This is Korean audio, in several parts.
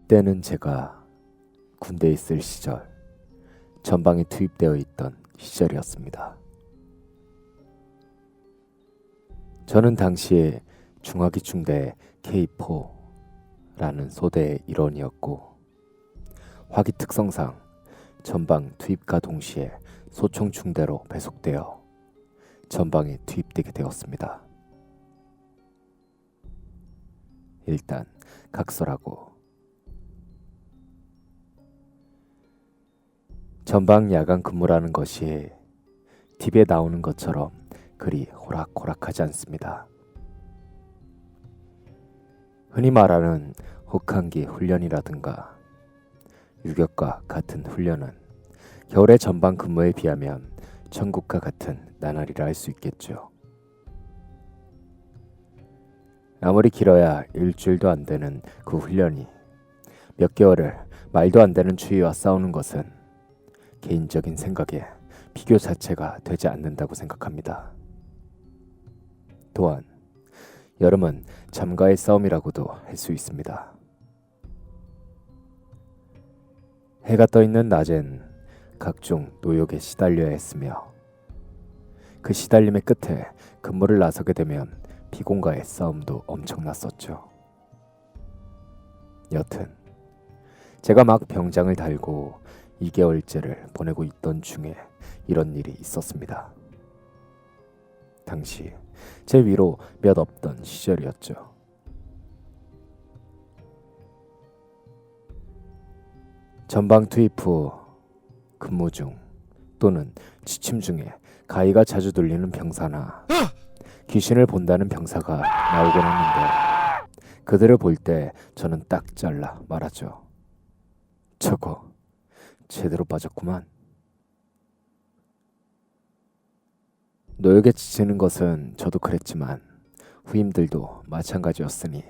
이때는 제가 군대에 있을 시절 전방에 투입되어 있던 시절이었습니다. 저는 당시에 중화기 중대 K4라는 소대의 일원이었고 화기 특성상 전방 투입과 동시에 소총 중대로 배속되어 전방에 투입되게 되었습니다. 일단 각설하고 전방 야간 근무라는 것이 TV에 나오는 것처럼 그리 호락호락하지 않습니다. 흔히 말하는 혹한기 훈련이라든가 유격과 같은 훈련은 겨울의 전방 근무에 비하면 천국과 같은 나날이라 할 수 있겠죠. 아무리 길어야 일주일도 안 되는 그 훈련이 몇 개월을 말도 안 되는 추위와 싸우는 것은 개인적인 생각에 비교 자체가 되지 않는다고 생각합니다. 또한 여름은 잠과의 싸움이라고도 할 수 있습니다. 해가 떠 있는 낮엔 각종 노역에 시달려야 했으며 그 시달림의 끝에 근무를 나서게 되면 피공과의 싸움도 엄청났었죠. 여튼 제가 막 병장을 달고 2개월째를 보내고 있던 중에 이런 일이 있었습니다. 당시 제 위로 몇 없던 시절이었죠. 전방 투입 후 근무 중 또는 지침 중에 가위가 자주 들리는 병사나 귀신을 본다는 병사가 나오곤 했는데 그들을 볼 때 저는 딱 잘라 말하죠. 저거 제대로 빠졌구만. 노역에 지치는 것은 저도 그랬지만 후임들도 마찬가지였으니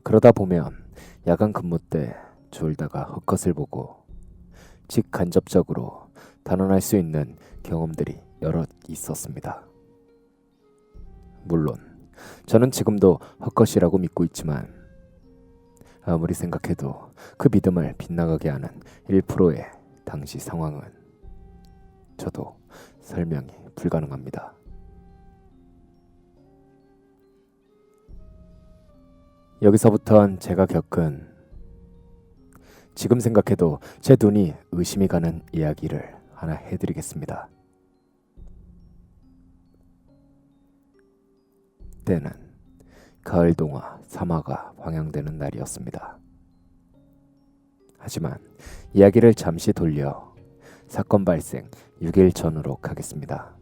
그러다 보면 야간 근무 때 졸다가 헛것을 보고 직간접적으로 단언할 수 있는 경험들이 여럿 있었습니다. 물론 저는 지금도 헛것이라고 믿고 있지만 아무리 생각해도 그 믿음을 빗나가게 하는 1%의 당시 상황은 저도 설명이 불가능합니다. 여기서부턴 제가 겪은 지금 생각해도 제 눈이 의심이 가는 이야기를 하나 해드리겠습니다. 때는 가을 동화 3화가 방영되는 날이었습니다. 하지만 이야기를 잠시 돌려 사건 발생 6일 전으로 가겠습니다.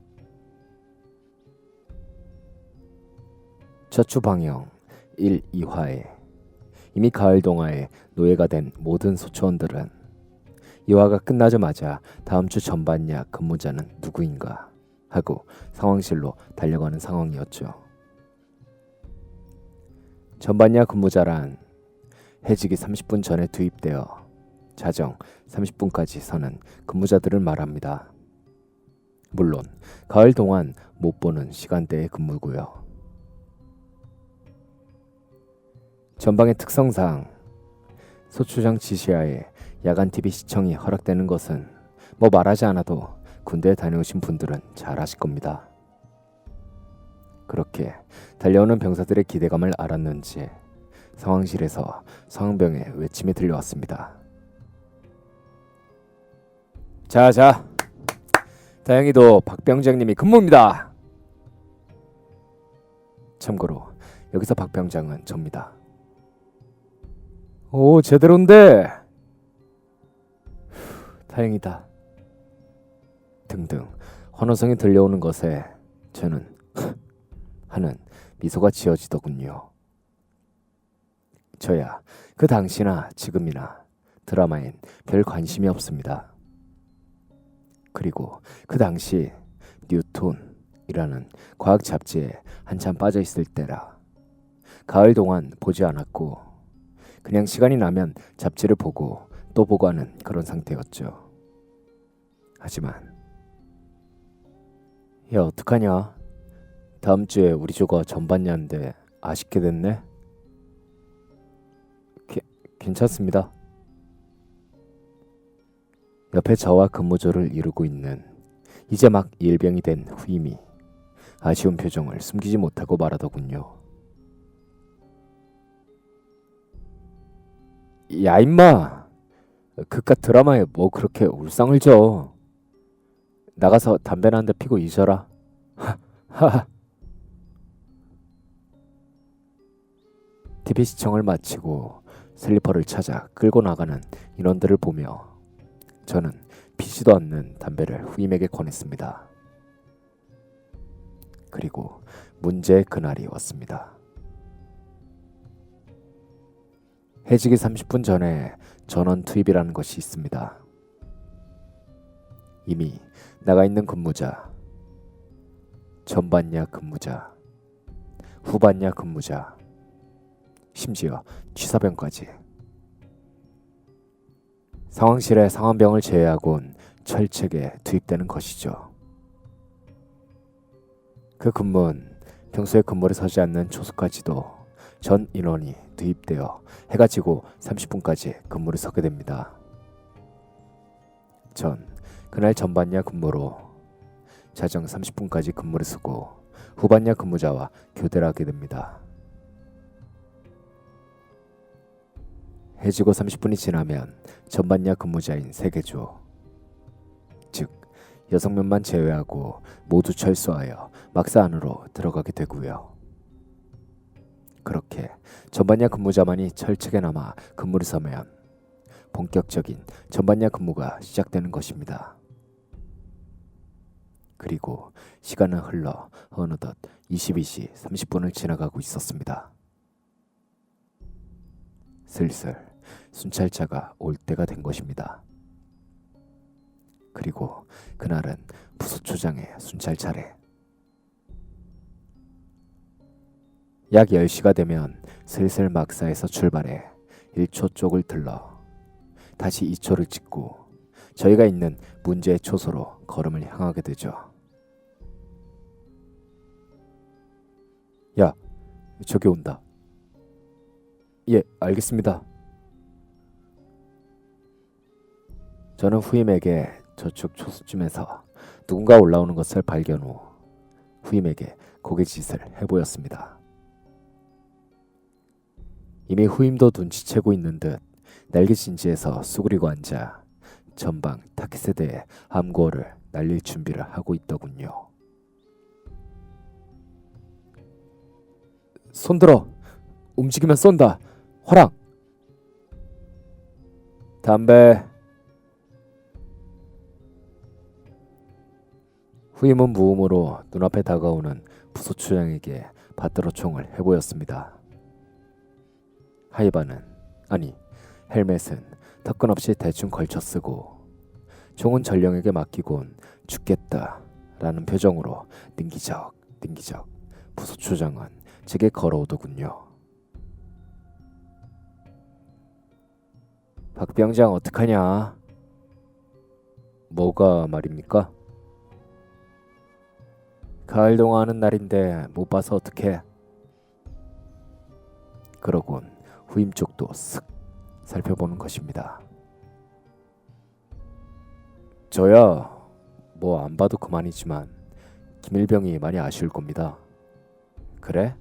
첫 주 방영 1, 2화에 이미 가을 동화에 노예가 된 모든 소초원들은 2화가 끝나자마자 다음 주 전반야 근무자는 누구인가 하고 상황실로 달려가는 상황이었죠. 전반야 근무자란 해지기 30분 전에 투입되어 자정 30분까지 서는 근무자들을 말합니다. 물론 가을 동안 못 보는 시간대의 근무고요. 전방의 특성상 소추장 지시하에 야간 TV 시청이 허락되는 것은 뭐 말하지 않아도 군대에 다녀오신 분들은 잘 아실 겁니다. 그렇게 달려오는 병사들의 기대감을 알았는지 상황실에서 상병의 외침이 들려왔습니다. 자, 다행히도 박 병장님이 근무입니다. 참고로 여기서 박 병장은 접니다. 오, 제대로인데. 다행이다. 등등 환호성이 들려오는 것에 저는 하는 미소가 지어지더군요. 저야 그 당시나 지금이나 드라마엔 별 관심이 없습니다. 그리고 그 당시 뉴톤이라는 과학 잡지에 한참 빠져 있을 때라 가을 동안 보지 않았고 그냥 시간이 나면 잡지를 보고 또 보고 하는 그런 상태였죠. 하지만 야, 어떡하냐? 다음 주에 우리 조가 전반야인데 아쉽게 됐네? 괜찮습니다. 옆에 저와 근무조를 이루고 있는 이제 막 일병이 된 후임이 아쉬운 표정을 숨기지 못하고 말하더군요. 야 임마, 그깟 드라마에 뭐 그렇게 울상을 져. 나가서 담배나 한 대 피고 잊어라. 하하. TV 시청을 마치고 슬리퍼를 찾아 끌고 나가는 인원들을 보며 저는 피지도 않는 담배를 후임에게 권했습니다. 그리고 문제의 그날이 왔습니다. 해지기 30분 전에 전원 투입이라는 것이 있습니다. 이미 나가 있는 근무자, 전반야 근무자, 후반야 근무자, 심지어 취사병까지 상황실에 상황병을 제외하곤 철책에 투입되는 것이죠. 그 근무는 평소에 근무를 서지 않는 초수까지도 전 인원이 투입되어 해가 지고 30분까지 근무를 서게 됩니다. 전 그날 전반야 근무로 자정 30분까지 근무를 쓰고 후반야 근무자와 교대를 하게 됩니다. 해지고 30분이 지나면 전반야 근무자인 3개조, 즉 6명만 제외하고 모두 철수하여 막사 안으로 들어가게 되고요. 그렇게 전반야 근무자만이 철책에 남아 근무를 서면 본격적인 전반야 근무가 시작되는 것입니다. 그리고 시간은 흘러 어느덧 22시 30분을 지나가고 있었습니다. 슬슬 순찰차가 올 때가 된 것입니다. 그리고 그날은 부소초장의 순찰 차례. 약 10시가 되면 슬슬 막사에서 출발해 1초 쪽을 들러 다시 2초를 찍고 저희가 있는 문제의 초소로 걸음을 향하게 되죠. 야, 저기 온다. 예, 알겠습니다. 저는 후임에게 저쪽 초소쯤에서 누군가 올라오는 것을 발견 후 후임에게 고개짓을 해보였습니다. 이미 후임도 눈치채고 있는 듯 날개진지에서 수그리고 앉아 전방 타켓에 대해 함구어를 날릴 준비를 하고 있더군요. 손들어! 움직이면 쏜다! 화랑! 담배! 후임은 무음으로 눈앞에 다가오는 부소초장에게 받들어 총을 해보였습니다. 하이바는, 아니 헬멧은 턱끈없이 대충 걸쳐 쓰고 총은 전령에게 맡기곤 죽겠다 라는 표정으로 능기적 부소초장은 제게 걸어오더군요. 박병장 어떡하냐? 뭐가 말입니까? 가을 동화하는 날인데 못 봐서 어떡해? 그러곤 후임 쪽도 쓱 살펴보는 것입니다. 저야 뭐 안 봐도 그만이지만 김일병이 많이 아쉬울 겁니다. 그래?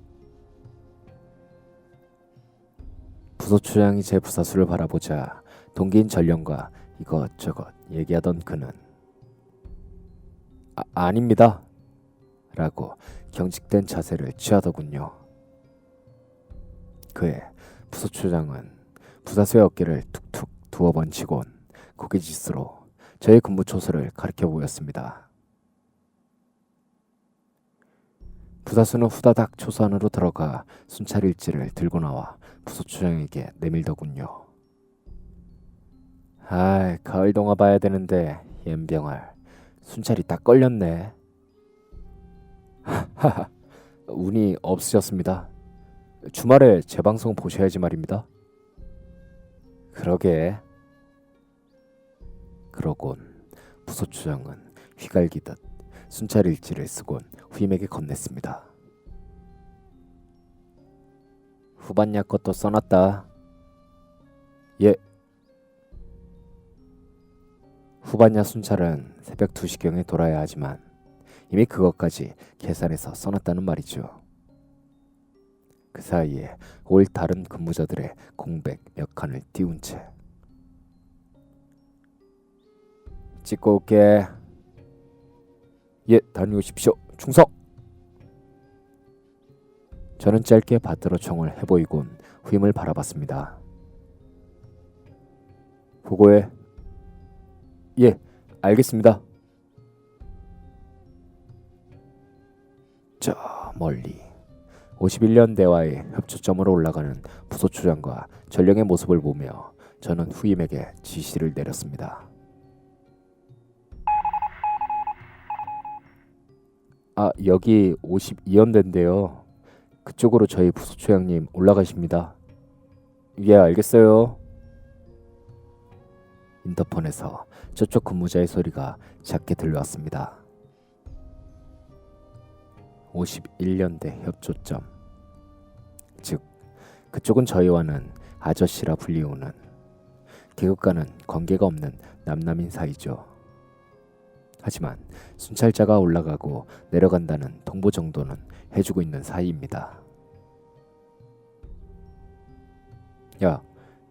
부소초장이 제 부사수를 바라보자 동기인 전령과 이것저것 얘기하던 그는 아닙니다 라고 경직된 자세를 취하더군요. 그의 부소초장은 부사수의 어깨를 툭툭 두어 번 치곤 고개짓으로 저의 근무 초소를 가리켜 보였습니다. 부사수는 후다닥 초소 안으로 들어가 순찰 일지를 들고 나와 부소초장에게 내밀더군요. 아이, 가을 동화 봐야 되는데 옌병알 순찰이 딱 걸렸네. 하하, 운이 없으셨습니다. 주말에 재방송 보셔야지 말입니다. 그러게. 그러곤 부소초장은 휘갈기듯 순찰 일지를 쓰곤 후임에게 건넸습니다. 후반야 것도 써놨다. 예. 후반야 순찰은 새벽 2시경에 돌아야 하지만 이미 그것까지 계산해서 써놨다는 말이죠. 그 사이에 올 다른 근무자들의 공백 몇 칸을 띄운 채 찍고 올게. 예, 다녀오십시오. 충성. 저는 짧게 받들어 총을 해보이곤 후임을 바라봤습니다. 보고해. 예, 알겠습니다. 저 멀리 51년대와의 협조점으로 올라가는 부소초장과 전령의 모습을 보며 저는 후임에게 지시를 내렸습니다. 여기 52연대인데요. 그쪽으로 저희 부소초장님 올라가십니다. 예, 알겠어요. 인터폰에서 저쪽 근무자의 소리가 작게 들려왔습니다. 51년대 협조점, 즉 그쪽은 저희와는 아저씨라 불리우는 계급과는 관계가 없는 남남인 사이죠. 하지만 순찰자가 올라가고 내려간다는 통보 정도는 해주고 있는 사이입니다. 야,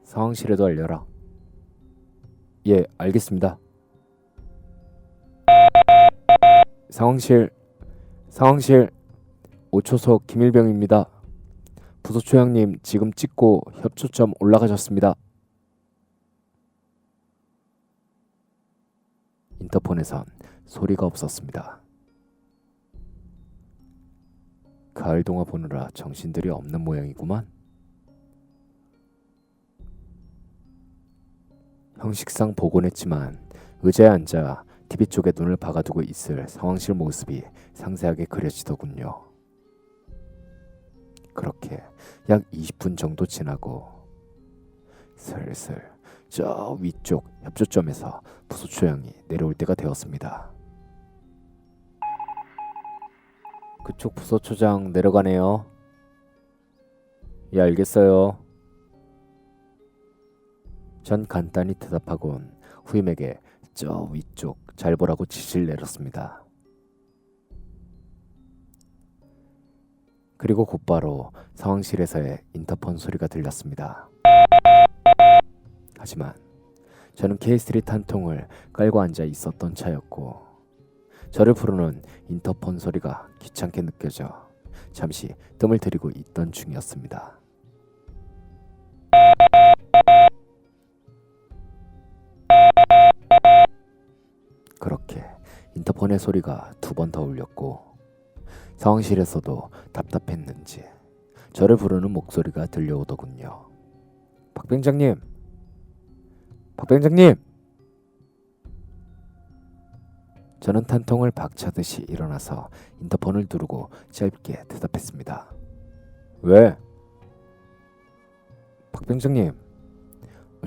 상황실에도 알려라. 예, 알겠습니다. 상황실 5초석 김일병입니다. 부소초장님 지금 찍고 협조점 올라가셨습니다. 인터폰에선 소리가 없었습니다. 가을 동화 보느라 정신들이 없는 모양이구만. 형식상 보곤 했지만 의자에 앉아 TV 쪽에 눈을 박아두고 있을 상황실 모습이 상세하게 그려지더군요. 그렇게 약 20분 정도 지나고 슬슬 저 위쪽 협조점에서 부소초장이 내려올 때가 되었습니다. 그쪽 부소초장 내려가네요. 예, 알겠어요. 전 간단히 대답하곤 후임에게 저 위쪽 잘 보라고 지시를 내렸습니다. 그리고 곧바로 상황실에서의 인터폰 소리가 들렸습니다. 하지만 저는 K3 한 통을 깔고 앉아 있었던 차였고 저를 부르는 인터폰 소리가 귀찮게 느껴져 잠시 뜸을 들이고 있던 중이었습니다. 그렇게 인터폰의 소리가 2번 더 울렸고 상황실에서도 답답했는지 저를 부르는 목소리가 들려오더군요. 박병장님! 박병장님! 저는 탄통을 박차듯이 일어나서 인터폰을 누르고 짧게 대답했습니다. 왜? 박병장님,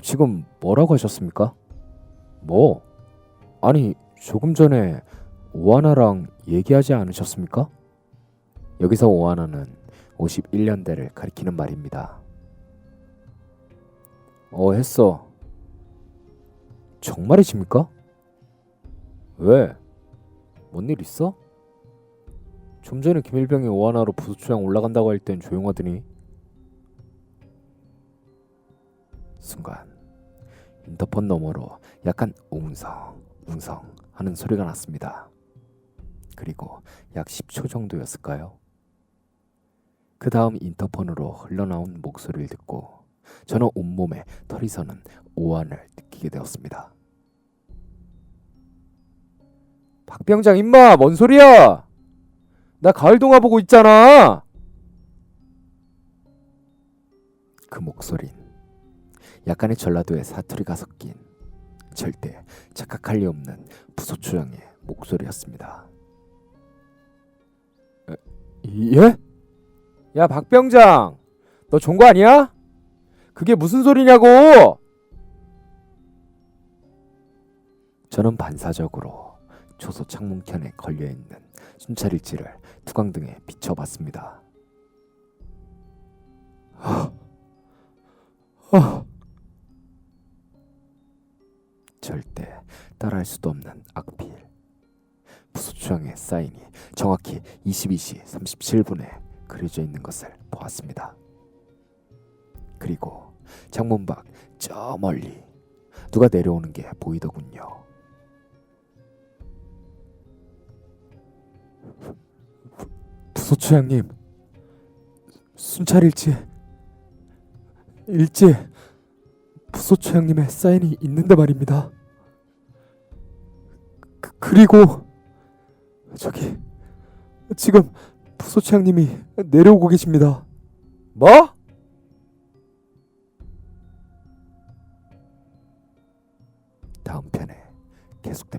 지금 뭐라고 하셨습니까? 뭐? 아니, 조금 전에 오하나랑 얘기하지 않으셨습니까? 여기서 오하나는 51년대를 가리키는 말입니다. 했어. 정말이십니까? 왜? 뭔 일 있어? 좀 전에 김일병이 오하나로 부소초장 올라간다고 할 땐 조용하더니. 순간 인터폰 너머로 약간 웅성 하는 소리가 났습니다. 그리고 약 10초 정도였을까요? 그 다음 인터폰으로 흘러나온 목소리를 듣고 저는 온몸에 털이 서는 오한을 느끼게 되었습니다. 박병장 임마, 뭔 소리야? 나 가을 동화 보고 있잖아. 그 목소린 약간의 전라도의 사투리가 섞인 절대 착각할 리 없는 부소초장의 목소리였습니다. 예? 야, 박병장, 너 좋은 거 아니야? 그게 무슨 소리냐고! 저는 반사적으로 초소 창문켠에 걸려있는 순찰일지를 투광등에 비춰봤습니다. 절대 따라할 수도 없는 악필. 부소추장의 사인이 정확히 22시 37분에 그려져 있는 것을 보았습니다. 그리고 창문 밖 저 멀리 누가 내려오는 게 보이더군요. 부소추장님, 순찰일지에 부소추장님의 사인이 있는데 말입니다. 그리고 저기 지금 부소추장님이 내려오고 계십니다. 뭐? 다음 편에 계속됩니다.